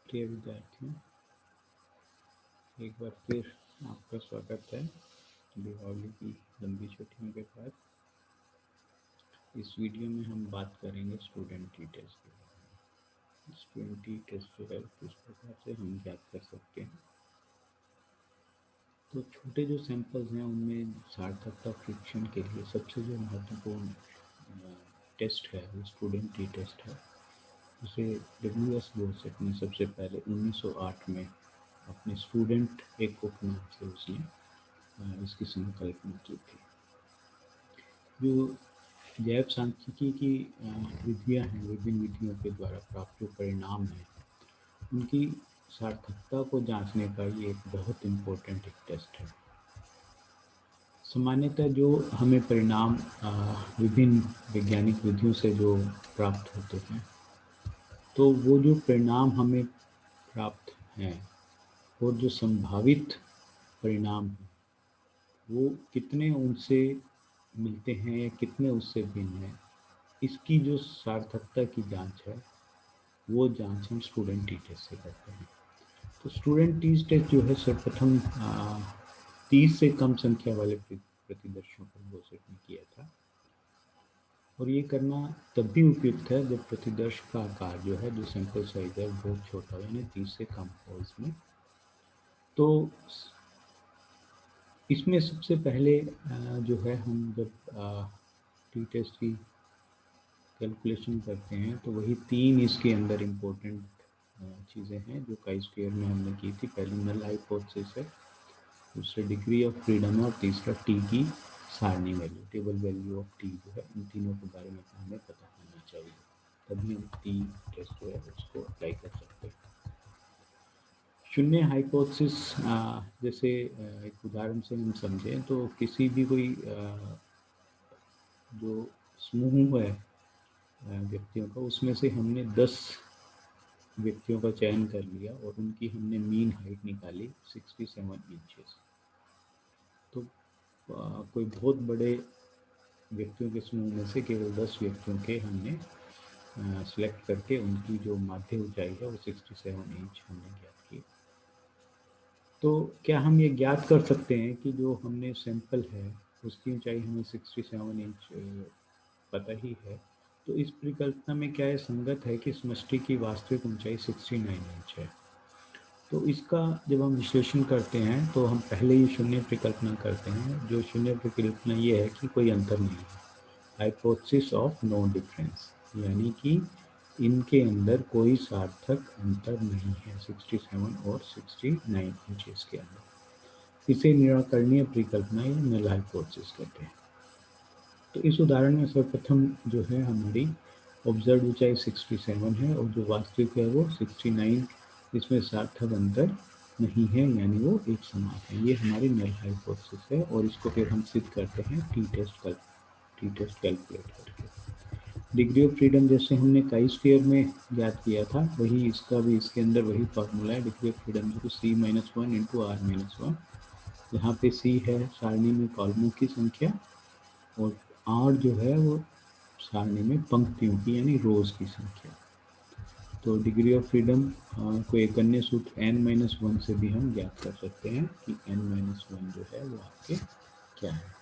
प्रिय विद्यार्थियों, एक बार फिर आपका स्वागत है। दीपावली की लंबी छुट्टियों के बाद इस वीडियो में हम बात करेंगे स्टूडेंट टी टेस्ट के बारे में। स्टूडेंट टी टेस्ट जो है किस प्रकार से हम ज्ञात कर सकते हैं। तो छोटे जो सैंपल्स हैं उनमें सार्थकता फ्रिक्शन के लिए सबसे जो महत्वपूर्ण टेस्ट है वो स्टूडेंट टी टेस्ट है। उसे डब्ल्यू.एस. बोरसेट ने सबसे पहले 1908 में अपने स्टूडेंट एक उपनाम से उसने इसकी संकल्पना की थी। जो जैव सांख्यिकी की विधियां हैं, विभिन्न विधियों के द्वारा प्राप्त जो परिणाम हैं उनकी सार्थकता को जांचने का ये एक बहुत इम्पोर्टेंट एक टेस्ट है। सामान्यतः जो हमें परिणाम विभिन्न वैज्ञानिक विधियों से जो प्राप्त होते हैं, तो वो जो परिणाम हमें प्राप्त हैं और जो संभावित परिणाम हैं वो कितने उनसे मिलते हैं या कितने उससे भिन्न हैं, इसकी जो सार्थकता की जांच है वो जांच हम स्टूडेंट टी टेस्ट से करते हैं। तो स्टूडेंट टी टेस्ट जो है सर्वप्रथम 30 से कम संख्या वाले प्रतिदर्शियों पर बोसेट ने किया था। और ये करना तब भी उपयुक्त है जब प्रतिदर्श का आकार जो है, जो सैंपल साइज है, बहुत छोटा हो, यानी 30 से कम हो इसमें। तो इसमें सबसे पहले जो है हम जब टी टेस्ट की कैलकुलेशन करते हैं तो वही तीन इसके अंदर इम्पोर्टेंट चीज़ें हैं जो काई स्क्वायर में हमने की थी। पहली नल हाइपोथेसिस है, दूसरा डिग्री ऑफ फ्रीडम है और तीसरा टी की सारणी value, table value of T जो है। इन तीनों के बारे में हमें पता होना चाहिए, तभी हम टी टेस्ट जो है उसको अप्लाई कर सकते हैं। शून्य हाइपोथेसिस जैसे एक उदाहरण से हम समझें तो किसी भी कोई जो समूह है व्यक्तियों का, उसमें से हमने 10 व्यक्तियों का चयन कर लिया और उनकी हमने मीन हाइट निकाली 67 इंचेस। तो कोई बहुत बड़े व्यक्तियों के समूह में से केवल 10 व्यक्तियों के हमने सिलेक्ट करके उनकी जो माध्य ऊंचाई है वो 67 इंच हमने ज्ञात की। तो क्या हम ये ज्ञात कर सकते हैं कि जो हमने सैंपल है उसकी ऊंचाई हमें 67 इंच पता ही है, तो इस परिकल्पना में क्या है संगत है कि समष्टि की वास्तविक ऊंचाई 69 इंच है। तो इसका जब हम विश्लेषण करते हैं तो हम पहले ही शून्य परिकल्पना करते हैं। जो शून्य परिकल्पना ये है कि कोई अंतर नहीं है, हाइपोथेसिस ऑफ नो डिफरेंस, यानी कि इनके अंदर कोई सार्थक अंतर नहीं है 67 और 69 इंचेस के अंदर। इसे निराकरणीय परिकल्पना या नल हाइपोथेसिस कहते हैं। तो इस उदाहरण में सर्वप्रथम जो है हमारी ऑब्जर्व ऊंचाई 67 है और जो वास्तविक है वो 69, इसमें सार्थक अंतर नहीं है, यानी वो एक समान है। ये हमारी नल हाइपोथेसिस है और इसको फिर हम सिद्ध करते हैं टी टेस्ट कैलकुलेट करके। डिग्री ऑफ फ्रीडम जैसे हमने काई स्क्वायर में ज्ञात किया था, वही इसका भी इसके अंदर वही फॉर्मूला है। डिग्री ऑफ फ्रीडम को C-1 इंटू R-1, यहाँ पे C है सारणी में कॉलमों की संख्या और R जो है वो सारणी में पंक्तियों की यानी रोज की संख्या। तो डिग्री ऑफ फ्रीडम को एक अन्य सूत्र N-1 से भी हम ज्ञात कर सकते हैं कि N-1 जो है वो आपके क्या है।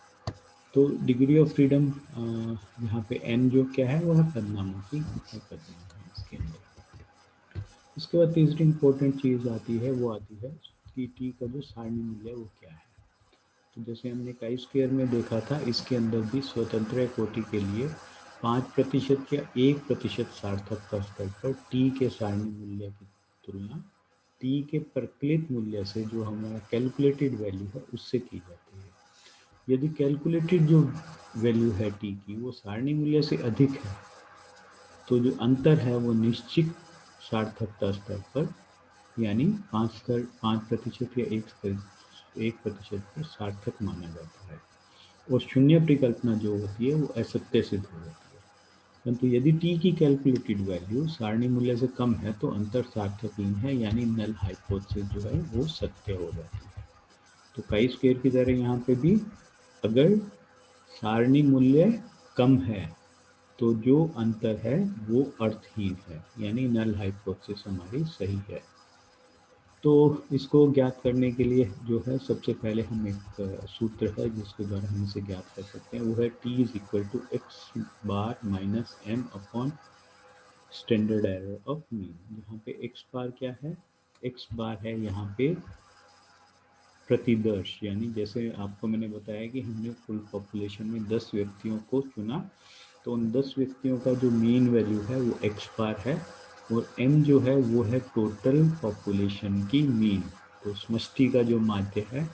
तो डिग्री ऑफ फ्रीडम यहाँ पे N जो क्या है वो है पदनामों की पदनाम है इसके अंदर। इसके बाद तीसरी इंपॉर्टेंट चीज़ आती है, वो आती है कि टी का जो सारणी मूल्य है वो क्या है। तो जैसे हमने काई स्क्वायर में देखा था, इसके अंदर भी स्वतंत्र कोटि के लिए 5% या 1% सार्थकता स्तर पर टी के सारणी मूल्य की तुलना टी के प्रकलित मूल्य से, जो हमारा कैलकुलेटेड वैल्यू है, उससे की जाती है। यदि कैलकुलेटेड जो वैल्यू है टी की वो सारणी मूल्य से अधिक है, तो जो अंतर है वो निश्चित सार्थकता स्तर पर यानी 5% या 1% पर सार्थक माना जाता है और शून्य परिकल्पना जो होती है वो असत्य सिद्ध हो जाती है। परंतु यदि टी की कैलकुलेटेड वैल्यू सारणी मूल्य से कम है तो अंतर सार्थकहीन है, यानी नल हाइपोथेसिस जो है वो सत्य हो जाती है। तो काई स्क्वायर की तरह यहाँ पे भी अगर सारणी मूल्य कम है तो जो अंतर है वो अर्थहीन है, यानी नल हाइपोथेसिस हमारी सही है। तो इसको ज्ञात करने के लिए जो है सबसे पहले हम एक सूत्र है जिसके द्वारा हम इसे ज्ञात कर सकते हैं, वो है T is equal to x bar minus M upon standard error of mean. यहाँ पे एक्स बार क्या है, एक्स बार है यहाँ पे प्रतिदर्श, यानी जैसे आपको मैंने बताया कि हमने फुल पॉपुलेशन में 10 व्यक्तियों को चुना, तो उन 10 व्यक्तियों का जो मीन वैल्यू है वो एक्स बार है, और एम जो है वो है टोटल पॉपुलेशन की मीन। तो समष्टि का जो माध्य है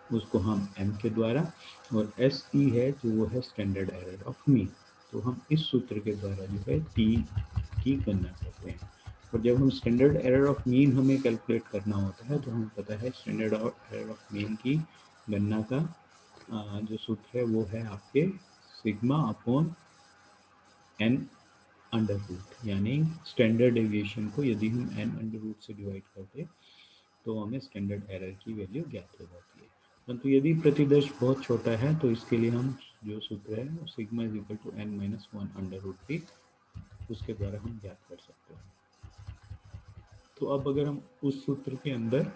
उसको हम एम के द्वारा, और एस ई है जो वो है स्टैंडर्ड एरर ऑफ मीन। तो हम इस सूत्र के द्वारा जो है टी की गणना करते हैं। और जब हम स्टैंडर्ड एरर ऑफ मीन हमें कैलकुलेट करना होता है तो हमें पता है स्टैंडर्ड एरर ऑफ मीन की गणना का जो सूत्र है वो है आपके sigma upon n under root, यानी स्टैंडर्ड डेविएशन को यदि हम एन अंडर रूट से डिवाइड करते तो हमें स्टैंडर्ड एरर की वैल्यू ज्ञात हो जाती है। परंतु यदि प्रतिदर्श बहुत छोटा है तो इसके लिए हम जो सूत्र है वो sigma is equal to n minus one under root थी, उसके द्वारा हम ज्ञात कर सकते हैं। तो अब अगर हम उस सूत्र के अंदर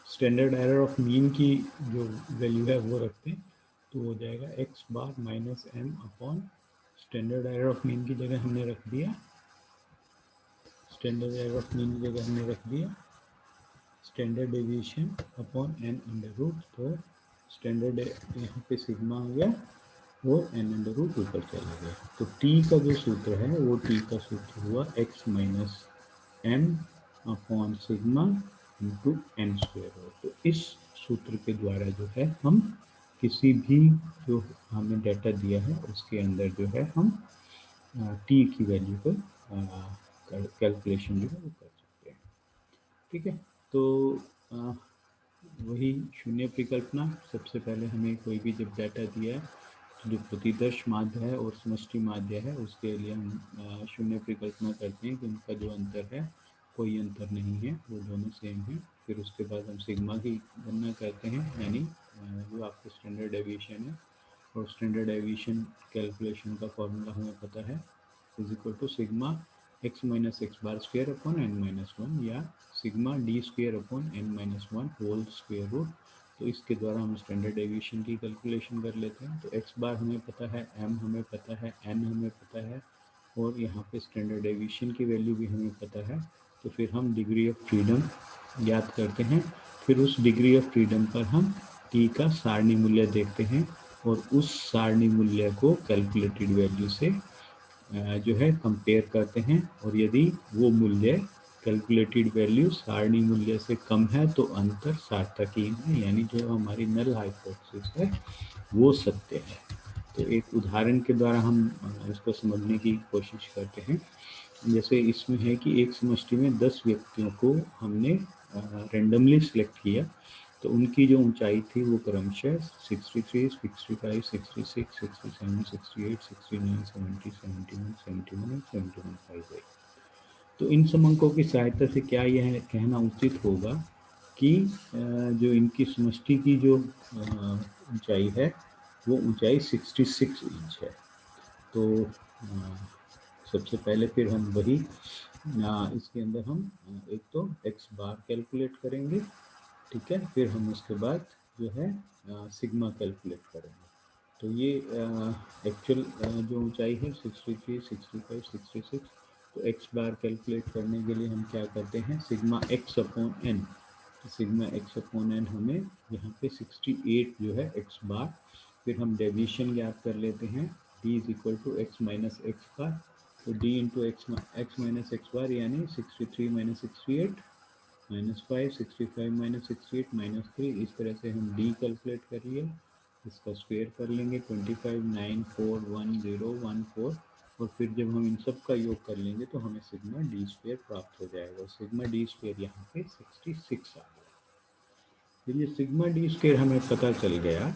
स्टैंडर्ड एरर ऑफ मीन की जो वैल्यू है वो रखते हैं तो हो जाएगा x bar minus M upon standard error of mean की जगह हमने रख दिया, स्टैंडर्ड एरर ऑफ मीन की जगह हमने रख दिया standard deviation upon n under root. तो स्टैंडर्ड यहाँ पे सिग्मा हो गया और एन अंडर रूट ऊपर चला गया। तो टी का जो सूत्र है वो टी का सूत्र हुआ x minus M upon sigma into n square हो। तो इस सूत्र के द्वारा जो है हम किसी भी जो हमें डाटा दिया है उसके अंदर जो है हम टी की वैल्यू को कैलकुलेशन जो है वो कर सकते हैं। ठीक है, तो वही शून्य परिकल्पना, सबसे पहले हमें कोई भी जब डाटा दिया है तो जो प्रतिदर्श माध्य है और समष्टि माध्य है उसके लिए हम शून्य परिकल्पना करते हैं कि उनका जो अंतर है कोई अंतर नहीं है, वो दोनों सेम है। फिर उसके बाद हम सिग्मा की गणना करते हैं, यानी जो आपको स्टैंडर्ड डेविएशन है, और स्टैंडर्ड डेविएशन कैलकुलेशन का फॉर्मूला हमें पता है is equal to sigma x minus x bar square upon n minus one, या sigma d square upon n minus one whole square root. तो इसके द्वारा हम स्टैंडर्ड डेविएशन की कैलकुलेशन कर लेते हैं। तो एक्स बार हमें पता है, एम हमें पता है, एन हमें पता है, और यहाँ पे स्टैंडर्ड डेविएशन की वैल्यू भी हमें पता है। तो फिर हम डिग्री ऑफ फ्रीडम याद करते हैं, फिर उस डिग्री ऑफ फ्रीडम पर हम टी का सारणी मूल्य देखते हैं, और उस सारणी मूल्य को कैलकुलेटेड वैल्यू से जो है कंपेयर करते हैं, और यदि वो मूल्य कैलकुलेटेड वैल्यू सारणी मूल्य से कम है तो अंतर सार्थकहीन है, यानी जो हमारी नल हाइपोथेसिस है वो सत्य है। तो एक उदाहरण के द्वारा हम इसको समझने की कोशिश करते हैं। जैसे इसमें है कि एक समष्टि में 10 व्यक्तियों को हमने रेंडमली सिलेक्ट किया, तो उनकी जो ऊंचाई थी वो क्रमशः 63, 65, 66, 67, 68, 69, 70, 71, 71 और 71 गई। तो इन समंकों की सहायता से क्या यह कहना उचित होगा कि जो इनकी समष्टि की जो ऊंचाई है वो ऊंचाई 66 इंच है। तो सबसे पहले फिर हम वही इसके अंदर हम एक तो एक्स बार कैलकुलेट करेंगे, ठीक है, फिर हम उसके बाद जो है सिग्मा कैलकुलेट करेंगे। तो ये एक्चुअल जो ऊंचाई है 63, 65, 66। तो एक्स बार कैलकुलेट करने के लिए हम क्या करते हैं, sigma x upon n. Sigma x upon n हमें यहाँ पे 68 जो है एक्स बार, फिर हम डेविएशन ज्ञात कर लेते हैं, d is equal to x minus x bar. तो d into x minus x bar यानी 63 माइनस 68 माइनस 5, 65 माइनस 68 माइनस 3। इस तरह से हम डी कैलकुलेट कर लिए, इसका स्क्वायर कर लेंगे 25, 9, 4, 1, 0, 1, 4, और फिर जब हम इन सब का योग कर लेंगे तो हमें सिग्मा डी स्क्वायर प्राप्त हो जाएगा। सिग्मा डी स्क्वायर यहाँ पे 66 आ गया। फिर ये सिग्मा डी स्क्वायर हमें पता चल गया,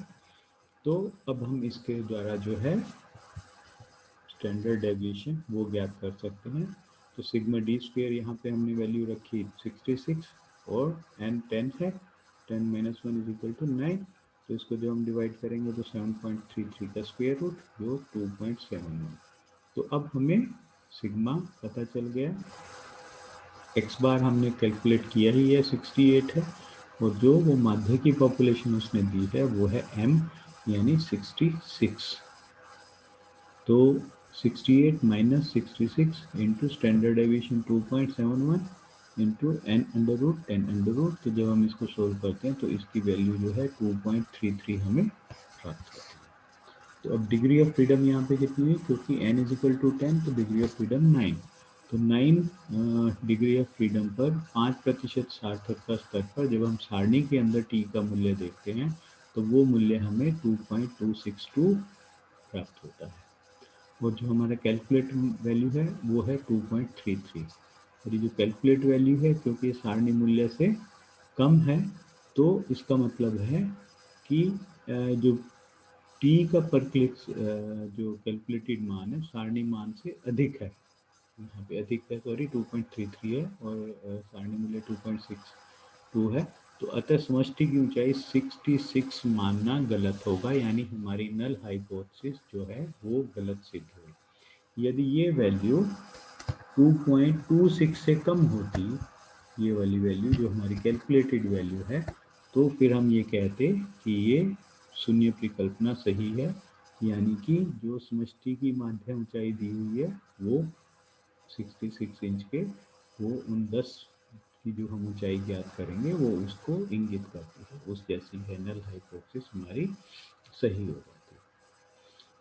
तो अब हम इसके द्वारा जो है स्टैंडर्ड डेविएशन वो ज्ञात कर सकते हैं। तो सिग्मा डी स्क्वायर यहाँ पे हमने वैल्यू रखी 66, और एन 10 है, 10 माइनस 1 इज इक्वल टू 9। तो इसको जब हम डिवाइड करेंगे तो 7.33 का स्क्वायर रूट जो 2.71। तो अब हमें सिग्मा पता चल गया, एक्स बार हमने कैलकुलेट किया ही है 68 है, और जो वो माध्य की पॉपुलेशन उसने दी है वो है m यानी 66। तो 68 minus 66 into standard deviation 2.71 into n under root 10 under root. तो जब हम इसको सोल्व करते हैं तो इसकी वैल्यू जो है 2.33 हमें प्राप्त होती है। तो अब डिग्री ऑफ फ्रीडम यहाँ पे कितनी है, क्योंकि n इज इक्वल टू 10 तो डिग्री ऑफ फ्रीडम 9। तो 9 डिग्री ऑफ फ्रीडम पर 5% सार्थकता स्तर पर जब हम सारणी के अंदर t का मूल्य देखते हैं तो वो मूल्य हमें 2.262 प्राप्त होता है, और जो हमारा कैलकुलेट वैल्यू है वो है 2.33। और ये जो कैलकुलेट वैल्यू है क्योंकि सारणी मूल्य से कम है तो इसका मतलब है कि जो टी का पर क्लिक जो कैलकुलेटेड मान है सारणी मान से अधिक है, यहाँ पे अधिक है, सॉरी 2.33 है और सारणी मूल्य 2.62 है। तो अतः समष्टि की ऊंचाई 66 मानना गलत होगा, यानी हमारी नल हाइपोथेसिस जो है वो गलत सिद्ध हुई। यदि ये वैल्यू 2.26 से कम होती, ये वाली वैल्यू जो हमारी कैलकुलेटेड वैल्यू है, तो फिर हम ये कहते कि ये शून्य परिकल्पना सही है, यानी कि जो समष्टि की माध्य ऊंचाई दी हुई है वो 66 इंच के, वो उन 10 की जो हम ऊंचाई ज्ञात करेंगे वो उसको इंगित करती है, उस जैसी है, नल हाइपोथेसिस हमारी सही हो जाती है।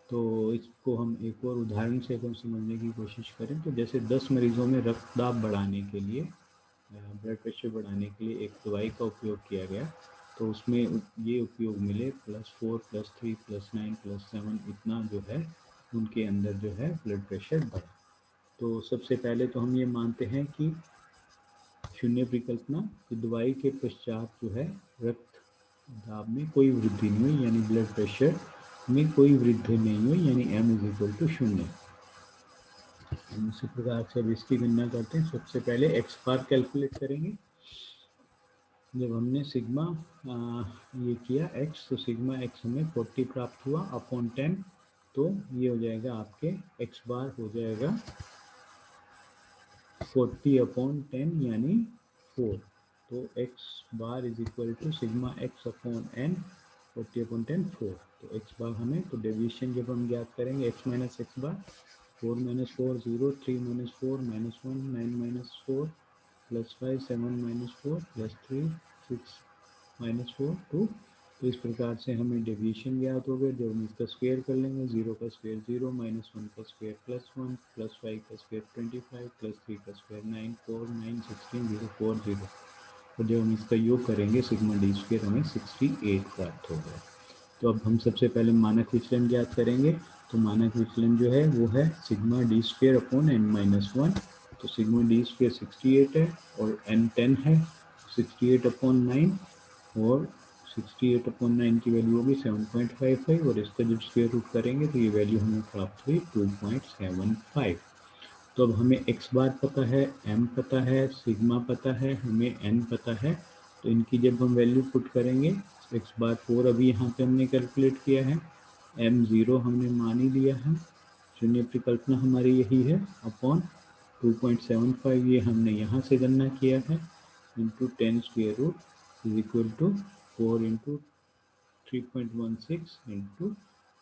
तो इसको हम एक और उदाहरण से हम समझने की कोशिश करें तो जैसे 10 मरीजों में रक्तदाब बढ़ाने के लिए, ब्लड प्रेशर बढ़ाने के लिए एक दवाई का उपयोग किया गया, तो उसमें ये उपयोग मिले +4 +3 +9 +7 इतना जो है उनके अंदर जो है ब्लड प्रेशर बढ़ा। तो सबसे पहले तो हम ये मानते हैं कि शून्य परिकल्पना कि दवाई के पश्चात जो है रक्त दाब में कोई वृद्धि नहीं हुई, यानी ब्लड प्रेशर में कोई वृद्धि नहीं हुई, यानी m इज इक्वल टू 0। हम इसी प्रकार से अब इसकी गणना करते हैं। सबसे पहले एक्स बार कैलकुलेट करेंगे। जब हमने सिग्मा ये किया x, तो सिग्मा x हमें 40 प्राप्त हुआ अपॉन 10, तो ये हो जाएगा आपके x बार हो जाएगा 40 अपॉन 10 यानी 4। तो x bar is equal to sigma x upon n 40 upon 10 4। तो x बार हमें, तो डेविएशन जब हम ज्ञात करेंगे x माइनस एक्स बार, 4 माइनस 4 0, 3 माइनस 4 -1, 9 माइनस 4 +5, 7 माइनस 4 +3 6 -4 2। तो इस प्रकार से हमें डेविएशन ज्ञात हो गए। जब हम इसका स्क्वायर कर लेंगे, 0 का स्क्वायर 0, -1 का स्क्वायर +1, +5 का स्क्वायर 25, +3 का स्क्वायर 9, 4 9 16 0 4 0। और जब हम इसका योग करेंगे सिग्मा डी स्क्वायर हमें 68 प्राप्त हो गया। तो अब हम सबसे पहले मानक विचलन ज्ञात करेंगे। तो मानक विचलन जो है वो है sigma D square upon n-1। तो सिग्मा डी स्क्वायर 68 है और n 10 है, 68 अपॉन 9, और 68 अपॉन 9 की वैल्यू होगी 7.55, और इसका जब स्क्वायर रूट करेंगे तो ये वैल्यू हमें प्राप्त हुई 2.75। तो अब हमें x बार पता है, m पता है, सिग्मा पता है, हमें n पता है। तो इनकी जब हम वैल्यू पुट करेंगे, x बार 4 अभी यहाँ पे हमने कैलकुलेट किया है, m 0 हमने मान ही लिया है, शून्य परिकल्पना हमारी यही है, अपॉन 2.75 ये हमने यहाँ से गणना किया है, into 10 square root is equal to 4 into 3.16 into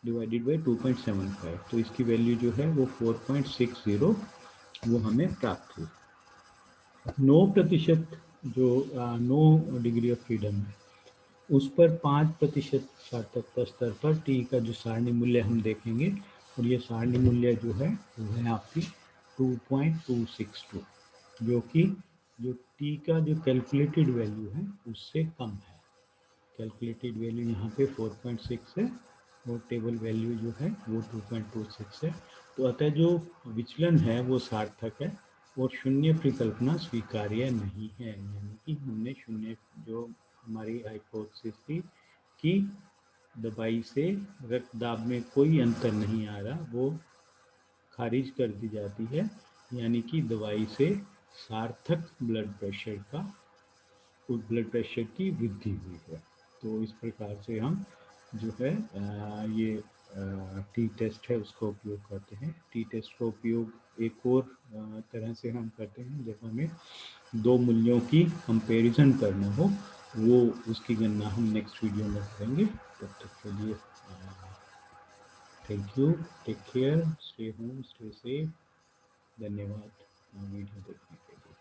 divided by 2.75। तो इसकी वैल्यू जो है वो 4.60 वो हमें प्राप्त हुई। 9% जो 9 डिग्री ऑफ फ्रीडम है उस पर 5% सार्थकता स्तर पर टी का जो सारणी मूल्य हम देखेंगे, और ये सारणी मूल्य जो है वो है आपकी 2.262, जो कि जो टी का जो कैलकुलेटेड वैल्यू है उससे कम है। कैलकुलेटेड वैल्यू यहाँ पे 4.6 है और टेबल वैल्यू जो है वो 2.26 है। तो अतः जो विचलन है वो सार्थक है और शून्य परिकल्पना स्वीकार्य नहीं है, यानी कि हमने शून्य जो हमारी हाइपोथेसिस थी कि दवाई से रक्तदाब में कोई अंतर नहीं आ रहा, वो खारिज कर दी जाती है, यानी कि दवाई से सार्थक ब्लड प्रेशर का ब्लड प्रेशर की वृद्धि हुई है। तो इस प्रकार से हम जो है ये टी टेस्ट है उसका उपयोग करते हैं। टी टेस्ट का उपयोग एक और तरह से हम करते हैं जब हमें दो मूल्यों की कंपैरिजन करना हो, वो उसकी गणना हम नेक्स्ट वीडियो में करेंगे। तब तक के लिए thank you, take care, stay home, stay safe. धन्यवाद वीडियो देखने के लिए।